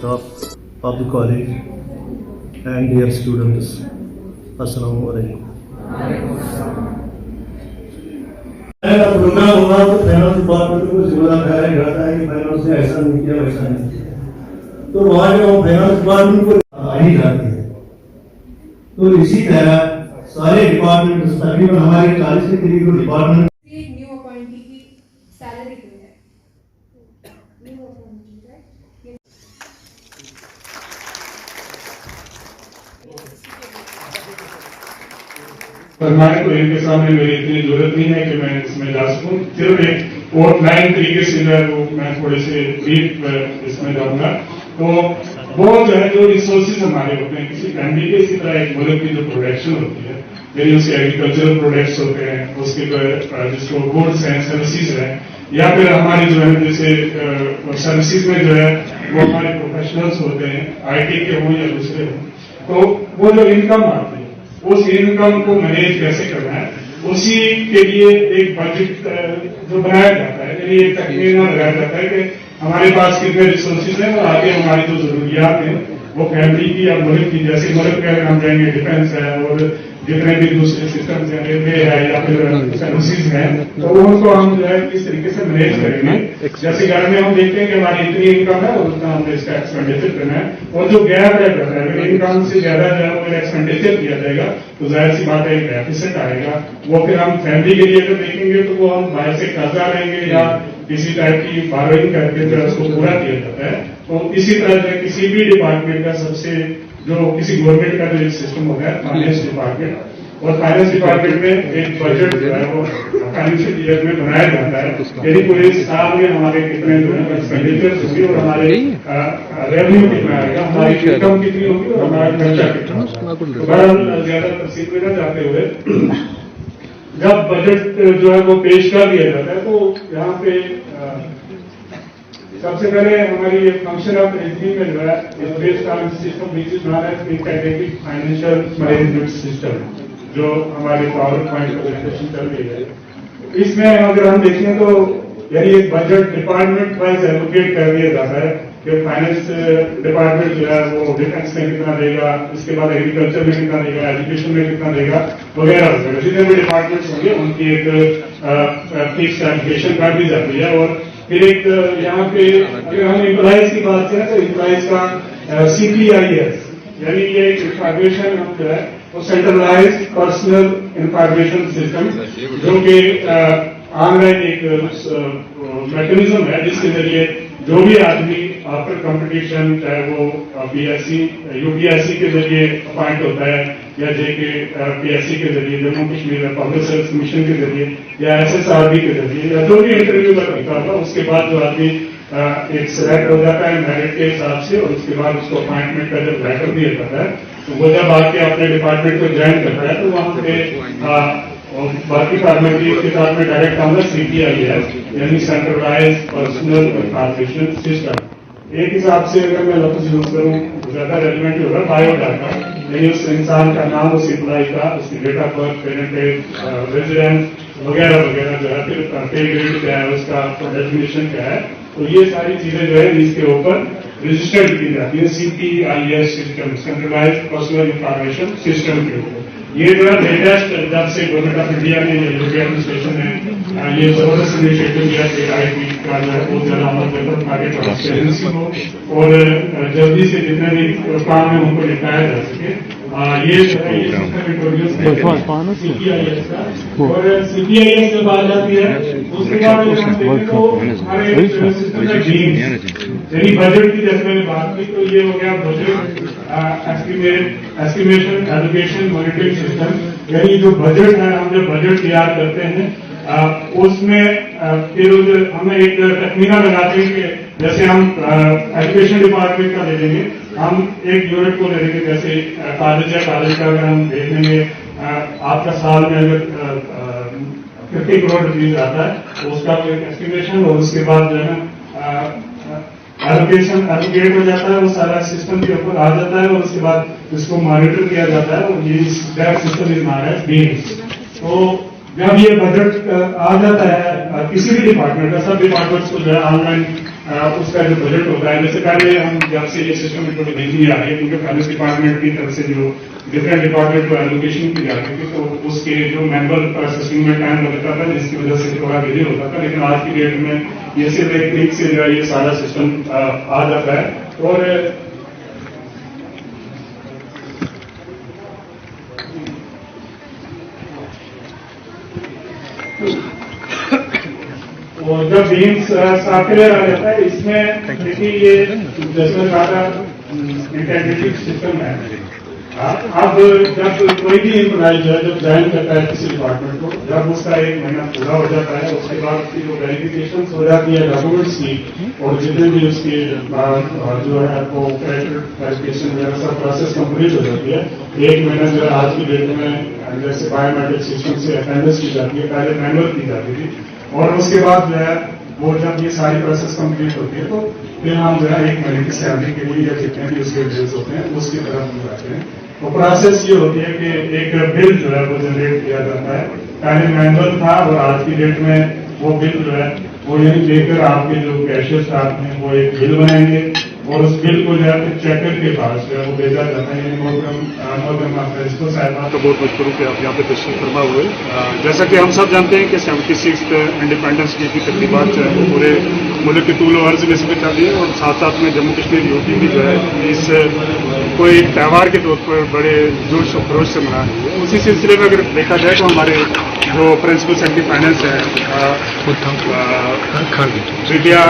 staff of the college and dear students. Assalamu alaikum. Programme हुआ तो finance department को जिम्मेदार ठहराया जाता है कि फाइनेंस ने ऐसा नहीं किया वैसा नहीं किया, तो वहाँ जो फाइनेंस डिपार्टमेंट को आ ही जाती है। तो इसी तरह सारे डिपार्टमेंट तकरीबन हमारे 40 के करीब डिपार्टमेंट न्यू अपॉइंटी की सैलरी कितनी है? फरमाने को इनके सामने मेरी इतनी जरूरत नहीं है कि मैं इसमें जा सकूं। सिर्फ एक आउटलाइन तरीके से जो है वो मैं थोड़े से ब्रीफ इसमें जाऊंगा। तो वो जो है जो रिसोर्सेज हमारे होते हैं किसी फैमिली के, इसी तरह एक मुल्क की जो प्रोडक्शन होती है, यानी उसके एग्रीकल्चरल प्रोडक्ट्स होते हैं, उसके जिसको गुड्स हैं, सर्विसेज हैं, या फिर हमारी जो है जैसे सर्विसेज में जो है वो हमारे प्रोफेशनल्स होते हैं, IT के हों या दूसरे हों, तो वो जो इनकम आती है उस इनकम को मैनेज कैसे करना है, उसी के लिए एक बजट जो बनाया जाता है, यानी एक तकनीक लगाया जाता है कि हमारे पास कितने रिसोर्सेज हैं और आगे हमारी जो जरूरियात हैं वो फैमिली की या मुल्क की, जैसे मुल्क में अगर हम जाएंगे डिफेंस है और जितने भी दूसरे सिस्टम हैं, रेलवे है या फिर सर्विसेज हैं, तो उनको हम जो है किस तरीके से मैनेज करेंगे। जैसे घर में हम देखते हैं कि हमारी इतनी इनकम है और उतना हमने इसका एक्सपेंडिचर करना है, और जो गैप रह जाता है, अगर इनकम से ज्यादा जो है वो एक्सपेंडिचर किया जाएगा तो जाहिर सी बात है एक डेफिसिट आएगा। वो फिर हम फैमिली के लिए अगर देखेंगे तो वो हम बाहर से कर्जा लेंगे या किसी टाइप की बारोइंग करके जो है उसको पूरा किया जाता है। तो इसी तरह जो किसी भी डिपार्टमेंट का सबसे जो किसी गवर्नमेंट का जो एक सिस्टम होता है फाइनेंस डिपार्टमेंट, और फाइनेंस डिपार्टमेंट में एक बजट जो है वो फाइनेंशियल ईयर में बनाया जाता है, यानी पूरे साल में हमारे कितने जो है एक्सपेंडिचर होगी और हमारे रेवेन्यू कितना आएगा, हमारी इनकम कितनी होगी और हमारा खर्चा कितना होगा। तो बहरहाल ज्यादा तफसील में न जाते हुए जब बजट जो है वो पेश कर दिया जाता है तो यहाँ पे सबसे पहले हमारी ये फंक्शन ऑफ एसबी में जो है based on system which is known as integrated financial management system, जो हमारे पावर पॉइंट प्रेजेंटेशन चल रही है। इसमें अगर हम देखें तो यानी एक बजट डिपार्टमेंट वाइज एलोकेट कर दिया जाता है कि फाइनेंस डिपार्टमेंट जो है वो डिफेंस में कितना देगा, इसके बाद एग्रीकल्चर में कितना देगा, एजुकेशन में कितना देगा वगैरह वगैरह। जितने भी डिपार्टमेंट्स होंगे उनकी एक फिक्स एलोकेशन कर दी जाती है। और फिर एक यहाँ पे अगर हम एम्प्लॉइज की बात करें तो एम्प्लॉइज का CPIS, यानी ये एक इंफॉर्मेशन जो है वो सेंट्रलाइज पर्सनल इंफॉर्मेशन सिस्टम, जो कि ऑनलाइन एक मैकेनिज्म है जिसके जरिए जो भी आदमी आफ्टर कंपटीशन, चाहे वो BSc UPSC के जरिए अपॉइंट होता है या JK PSC के जरिए, Jammu Kashmir public service commission के जरिए या SSRB के जरिए, या जो भी इंटरव्यू का तरीका होगा, उसके बाद जो आदमी एक सिलेक्ट हो जाता है मेरिट के हिसाब से, और उसके बाद उसको अपॉइंटमेंट का जब लेटर दिया जाता है तो वो जब आके अपने डिपार्टमेंट को ज्वाइन करता है तो वहाँ पे बाकी फॉर्मेलिटीज के साथ में डायरेक्ट आऊंगा CPIS, यानी सेंट्रलाइज पर्सनल इंफॉर्मेशन सिस्टम। एक हिसाब से अगर मैं लफ्ज यूज करूँ ज्यादा रेलिवेंट होगा बायोडाटा, यानी उस इंसान का नाम, उस एम्प्लॉय का, उसकी date of birth, parentage, residence वगैरह वगैरह जो है, फिर पे ग्रेड क्या है, उसका डेफिनेशन क्या है, तो ये सारी चीजें जो है इसके ऊपर रजिस्टर्ड की जाती है CPIS system, centralize personal information system के ऊपर। ये जो है लेटेस्ट जब से गवर्नमेंट ऑफ इंडिया ने यूपी एडमिनिस्ट्रेशन ने ये जबरदस्त इनिशिएटिव लिया कि IT का जो है बहुत ज्यादा अमल करकर आगे ट्रांसपेरेंसी हो और जल्दी से जितने भी काम है उनको निपटाया जा सके। ये सिस्टम इंट्रोड्यूस CPIS का, और CPIS जब आ जाती है उसके बाद तो हमारे सिस्टम का यानी बजट की जैसे मैंने बात की, तो ये हो गया budget estimation allocation monitoring system, यानी जो बजट है, हम जब बजट तैयार करते हैं उसमें फिर हमें एक तकमीना लगाते हैं कि जैसे हम एजुकेशन डिपार्टमेंट का ले लेंगे, हम एक यूनिट को ले लेंगे, जैसे कॉलेज है, कॉलेज का अगर हम देख लेंगे आपका साल में अगर 50 करोड़ रुपीज आता है तो उसका एक एस्टिमेशन, और उसके बाद जो है एलोकेशन एलोकेट हो जाता है, वो सारा सिस्टम के ऊपर आ जाता है, और उसके बाद इसको मॉनिटर किया जाता है, और ये system is known as BEAMS. तो जब ये बजट आ जाता है किसी भी डिपार्टमेंट का, सब डिपार्टमेंट्स को जो है ऑनलाइन उसका जो बजट होता है, जैसे पहले हम जब से ये सिस्टम नहीं आ रही है, क्योंकि फाइनेंस डिपार्टमेंट की तरफ से जो डिफरेंट डिपार्टमेंट को एलोकेशन की जाती थी, तो उसके जो मैनुअल प्रोसेसिंग में टाइम लगता था, जिसकी वजह से थोड़ा डिले होता था। लेकिन आज की डेट में ये सिर्फ एक क्लिक से जो है ये सारा सिस्टम आ जाता है। और जब बीन्स सर्कुलर आ जाता है, इसमें देखिए ये जैसे कहा था इंटेग्रेटेड सिस्टम है। अब जब कोई भी एम्प्लॉय जो है जब ज्वाइन करता है किसी डिपार्टमेंट को, जब उसका 1 महीना पूरा हो जाता है, उसके बाद उसकी जो वेरिफिकेशन हो जाती है डॉक्यूमेंट्स की, और जितने भी उसकी जो है वो वेरिफिकेशन वगैरह सब प्रोसेस कंप्लीट हो जाती है। 1 महीना जो है आज की डेट में जैसे बायोमेट्रिक सिस्टम से अटेंडेंस की जाती है, पहले मैनुअल की जाती थी, और उसके बाद जो है वो जब ये सारी प्रोसेस कंप्लीट होती है तो फिर हम जो है 1 महीने की सैलरी के लिए या जितने भी उसके बिल्स होते हैं उसकी तरफ हम जाते हैं। तो प्रोसेस ये होती है कि एक बिल जो है वो जनरेट किया जाता है। पहले मैनुअल था और आज की डेट में वो बिल जो है वो यही लेकर आपके जो कैशियर स्टाफ हैं वो एक बिल बनाएंगे, और उस बिल को जो है चेकर के पास जो है वो भेजा जाता है। इसको साहब तो बहुत बहुत शुरू से आप यहाँ पे तशरीफ फरमा हुए। जैसा कि हम सब जानते हैं कि 76th इंडिपेंडेंस डे की तकरीबात जो है वो पूरे मुल्क के तूल अर्ज में चल रही है, और साथ साथ में जम्मू कश्मीर यूटी भी जो है इस को एक त्यौहार के तौर पर बड़े जोश और खरोश से मना रही है। उसी सिलसिले में अगर देखा जाए तो हमारे जो प्रिंसिपल सेक्रेटरी फाइनेंस है विद्या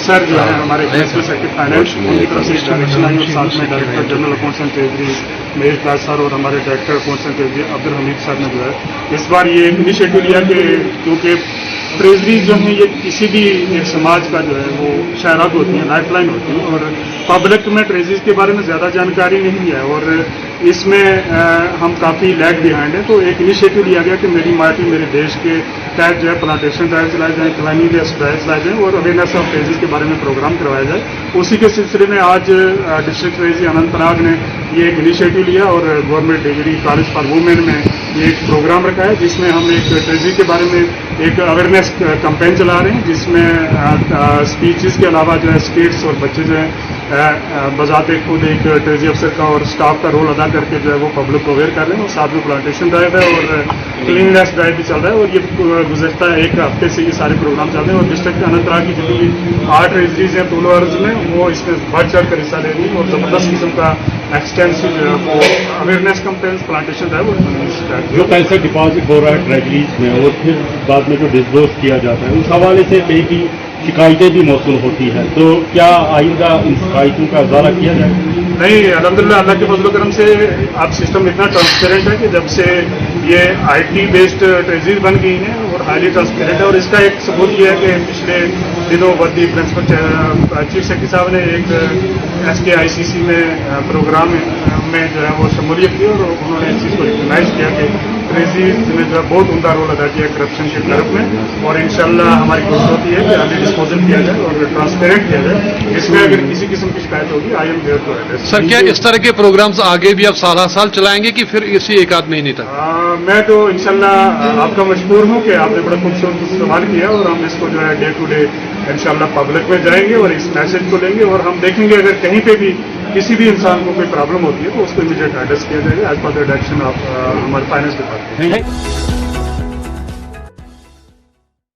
सर जो है हमारे प्रिंसिपल सेक्रेटरी फाइनेंस, उनकी तरफ से डायरेक्शन आई, और साथ में director general accounts and treasury Mahesh Das sir और हमारे director accounts and treasury Abdul Hamid sir ने जो है इस बार ये इनिशिएटिव लिया कि क्योंकि ट्रेजरी जो है ये किसी भी एक समाज का जो है वो शहरात होती है, लाइफ लाइन होती है, और पब्लिक में ट्रेजरीज के बारे में ज़्यादा जानकारी नहीं है, और इसमें हम काफ़ी लैग बिहाइंड है। तो एक इनिशिएटिव लिया गया कि मेरी माटी मेरे देश के तहत जो है प्लांटेशन ड्राइव चलाए जाएँ, क्लाइमिंग ड्राइव चलाए जाएँ, और अवेयरनेस ऑफ ट्रेजरीज के बारे में प्रोग्राम करवाया जाए। उसी के सिलसिले में आज डिस्ट्रिक्ट ट्रेजरी अनंतनाग ने ये एक इनिशिएटिव लिया, और government degree college for women में ये एक प्रोग्राम रखा है, जिसमें हम एक ट्रेजरी के बारे में एक अवेयरनेस कैंपेन चला रहे हैं, जिसमें स्पीचेस के अलावा जो है स्टेट्स और बच्चे जो है बजाते खुद एक ट्रेजरी अफसर का और स्टाफ का रोल अदा करके जो है वो पब्लिक को अवेयर कर रहे हैं, और साथ में प्लांटेशन ड्राइव है और क्लीननेस ड्राइव भी चल रहा है, और ये गुज़श्ता 1 हफ्ते से ये सारे प्रोग्राम चल रहे हैं। और डिस्ट्रिक्ट अनंतनाग की जितनी 8 ट्रेजरीज हैं तूलो अर्ज में, वो इसमें बढ़ चढ़ कर हिस्सा ले रही है, और जबरदस्त किस्म का एक्सटेंसिव जो है वो अवेयरनेस कैंपेन प्लांटेशन ड्राइव और जो पैसा डिपॉजिट हो रहा है ट्रेजरीज में और फिर बाद में जो डिस्बर्स किया जाता है, उस हवाले से कई शिकायतें भी मौसूल होती हैं, तो क्या आइंदा इन शिकायतों का इजारा किया जाए? नहीं, अल्हम्दुलिल्लाह अल्लाह के फजल करम से अब सिस्टम इतना ट्रांसपेरेंट है कि जब से ये IT बेस्ड ट्रेजरीज बन गई हैं और हाईली ट्रांसपेरेंट है, और इसका एक सबूत ये है कि पिछले दिनों वर्दी प्रिंसिपल चीफ सेक्रेटरी साहब ने एक SKICC में प्रोग्राम में जो है वो शमूलियत की, और उन्होंने इस चीज़ को रिकगनाइज किया कि ट्रेजरीज ने जो बहुत उमदा रोल अदा किया करप्शन के तरफ में, और इंशाल्लाह हमारी कोशिश होती है कि अर्ली डिस्पोजल किया जाए और ट्रांसपेरेंट किया जाए। इसमें अगर किसी किस्म की शिकायत होगी I am there to address. Sir, क्या इस तरह के प्रोग्राम्स आगे भी आप साल चलाएंगे कि फिर इसी 1 आध महीने तक? मैं तो इंशाल्लाह आपका मशहूर हूँ कि आपने बड़ा खूबसूरत सवाल किया, और हम इसको जो है डे टू डे इंशाल्लाह पब्लिक में जाएंगे और इस मैसेज को लेंगे, और हम देखेंगे अगर कहीं पे भी किसी भी इंसान को कोई प्रॉब्लम होती है तो उसको इमीडिएट एड्रेस किया जाएगा as per the direction of हमारे फाइनेंस डिपार्टमेंट।